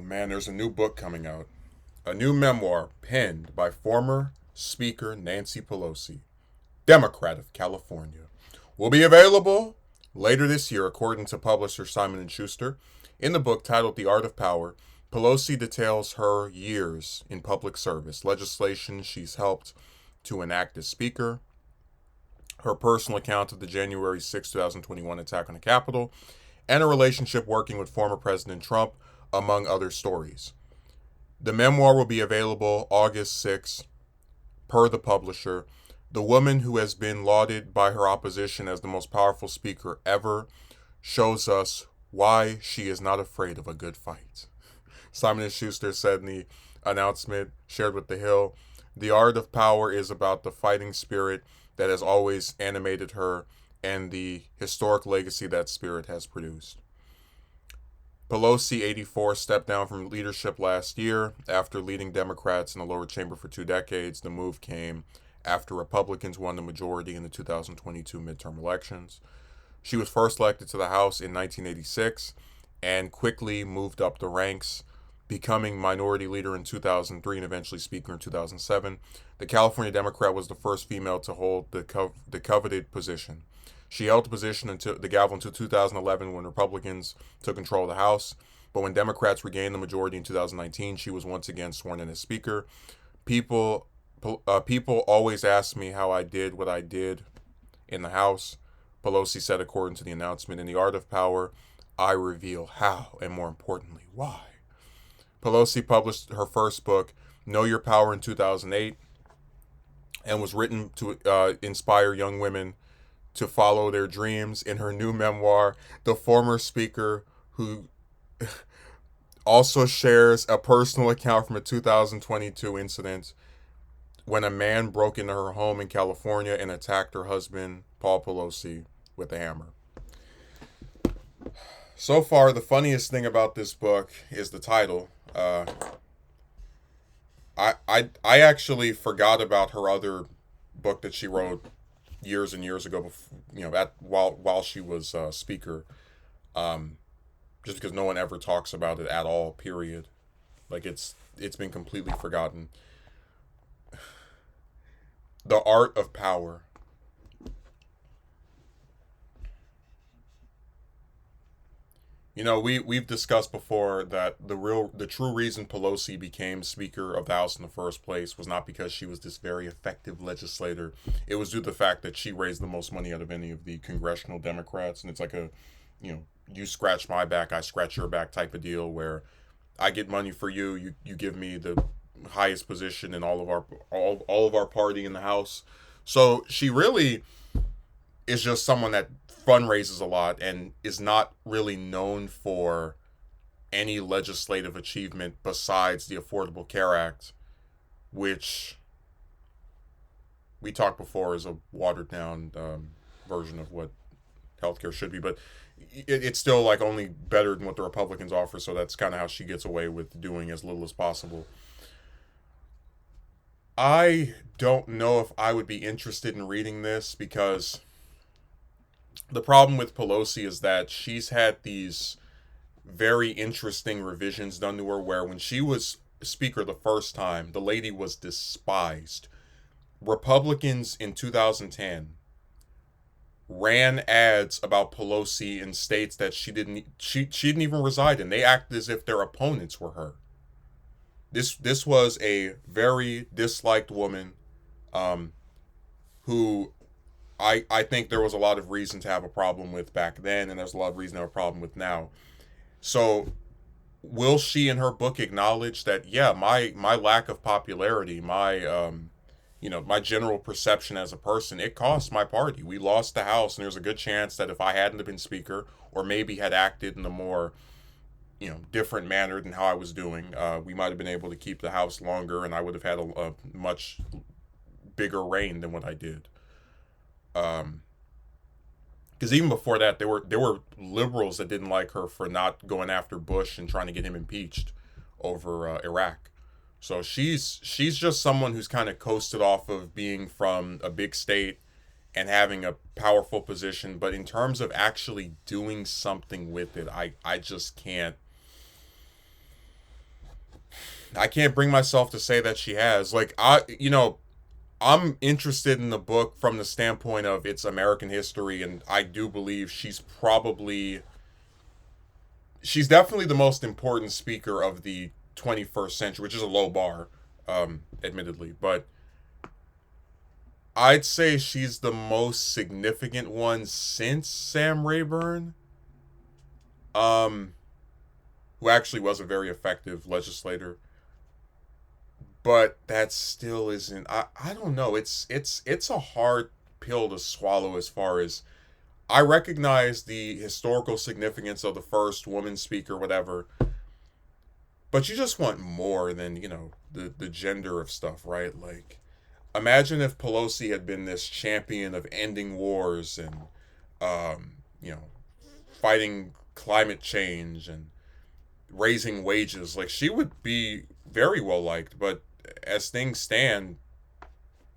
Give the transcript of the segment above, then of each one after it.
Man, there's a new book coming out. A new memoir penned by former Speaker Nancy Pelosi, Democrat of California. Will be available later this year, according to publisher Simon and Schuster. In the book titled The Art of Power, Pelosi details her years in public service, legislation she's helped to enact as Speaker, her personal account of the January 6, 2021 attack on the Capitol, and a relationship working with former President Trump, among other stories. The memoir will be available August 6, per the publisher. The woman who has been lauded by her opposition as the most powerful speaker ever shows us why she is not afraid of a good fight. Simon & Schuster said in the announcement shared with The Hill, the art of power is about the fighting spirit that has always animated her and the historic legacy that spirit has produced. Pelosi, 84, stepped down from leadership last year after leading Democrats in the lower chamber for 2 decades. The move came after Republicans won the majority in the 2022 midterm elections. She was first elected to the House in 1986 and quickly moved up the ranks, becoming minority leader in 2003 and eventually speaker in 2007. The California Democrat was the first female to hold the coveted position. She held the position until the gavel until 2011 when Republicans took control of the House. But when Democrats regained the majority in 2019, she was once again sworn in as Speaker. People always ask me how I did what I did in the House, Pelosi said according to the announcement. In The Art of Power, I reveal how and more importantly, why. Pelosi published her first book, Know Your Power, in 2008 and was written to inspire young women to follow their dreams. In her new memoir, the former speaker, who also shares a personal account from a 2022 incident when a man broke into her home in California and attacked her husband, Paul Pelosi, with a hammer. So far, the funniest thing about this book is the title. I actually forgot about her other book that she wrote years and years ago, before, while she was speaker, just because no one ever talks about it at all. Period. Like it's been completely forgotten. The Art of Power. We've discussed before that the true reason Pelosi became Speaker of the House in the first place was not because she was this very effective legislator. It was due to the fact that she raised the most money out of any of the congressional Democrats, and it's like you scratch my back, I scratch your back type of deal where I get money for you, you give me the highest position in all of our party in the House. So she really is just someone that fundraises a lot and is not really known for any legislative achievement besides the Affordable Care Act, which we talked before is a watered down version of what healthcare should be, but it's still like only better than what the Republicans offer. So that's kind of how she gets away with doing as little as possible. I don't know if I would be interested in reading this because the problem with Pelosi is that she's had these very interesting revisions done to her where when she was speaker the first time, the lady was despised. Republicans in 2010 ran ads about Pelosi in states that she didn't even reside in. They acted as if their opponents were her. This was a very disliked woman, who I think there was a lot of reason to have a problem with back then, and there's a lot of reason to have a problem with now. So will she in her book acknowledge that, yeah, my lack of popularity, my general perception as a person, it cost my party. We lost the House, and there's a good chance that if I hadn't have been speaker or maybe had acted in a more different manner than how I was doing, we might have been able to keep the House longer, and I would have had a much bigger reign than what I did. Because even before that, there were liberals that didn't like her for not going after Bush and trying to get him impeached over Iraq. So she's just someone who's kind of coasted off of being from a big state and having a powerful position, but in terms of actually doing something with it, I just can't. I can't bring myself to say that she has. Like, I'm interested in the book from the standpoint of its American history, and I do believe she's definitely the most important speaker of the 21st century, which is a low bar, admittedly, but I'd say she's the most significant one since Sam Rayburn, um, who actually was a very effective legislator. But that still isn't. I don't know. It's a hard pill to swallow as far as I recognize the historical significance of the first woman speaker, whatever. But you just want more than the gender of stuff, right? Like, imagine if Pelosi had been this champion of ending wars and um, you know fighting climate change and raising wages. Like, she would be very well liked, but as things stand,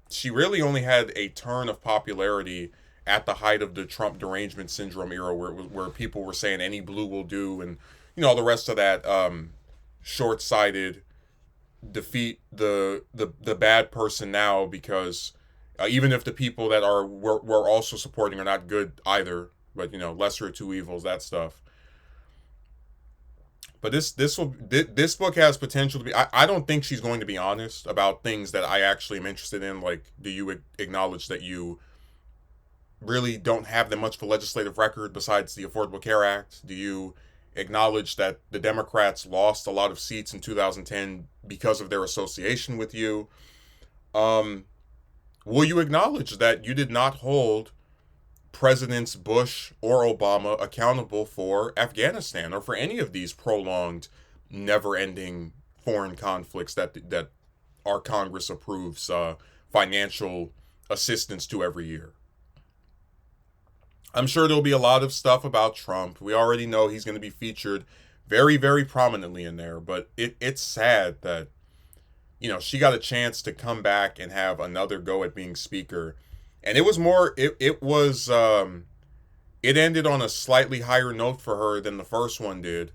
she really only had a turn of popularity at the height of the Trump derangement syndrome era, where people were saying any blue will do, and all the rest of that short-sighted defeat the bad person now, because even if the people that we're also supporting are not good either, but lesser of two evils, that stuff. But this book has potential to be. I don't think she's going to be honest about things that I actually am interested in. Like, do you acknowledge that you really don't have that much of a legislative record besides the Affordable Care Act? Do you acknowledge that the Democrats lost a lot of seats in 2010 because of their association with you? Um, will you acknowledge that you did not hold Presidents Bush or Obama accountable for Afghanistan or for any of these prolonged, never-ending foreign conflicts that our Congress approves financial assistance to every year? I'm sure there'll be a lot of stuff about Trump. We already know he's going to be featured very, very prominently in there, but it's sad that she got a chance to come back and have another go at being speaker, and it ended on a slightly higher note for her than the first one did,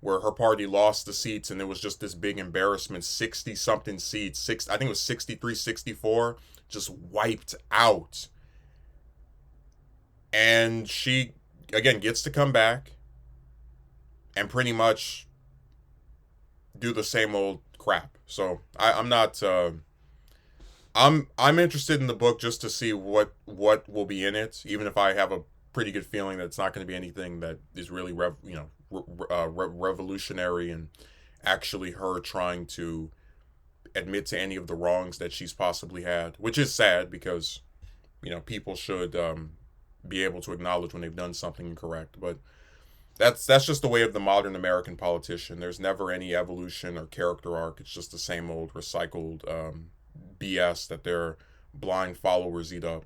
where her party lost the seats and it was just this big embarrassment. 60 something seats, I think it was 63, 64, just wiped out. And she again gets to come back and pretty much do the same old crap. So I'm not I'm interested in the book just to see what will be in it, even if I have a pretty good feeling that it's not going to be anything that is really revolutionary and actually her trying to admit to any of the wrongs that she's possibly had, which is sad because people should be able to acknowledge when they've done something incorrect. But that's just the way of the modern American politician. There's never any evolution or character arc. It's just the same old recycled BS that their blind followers eat up.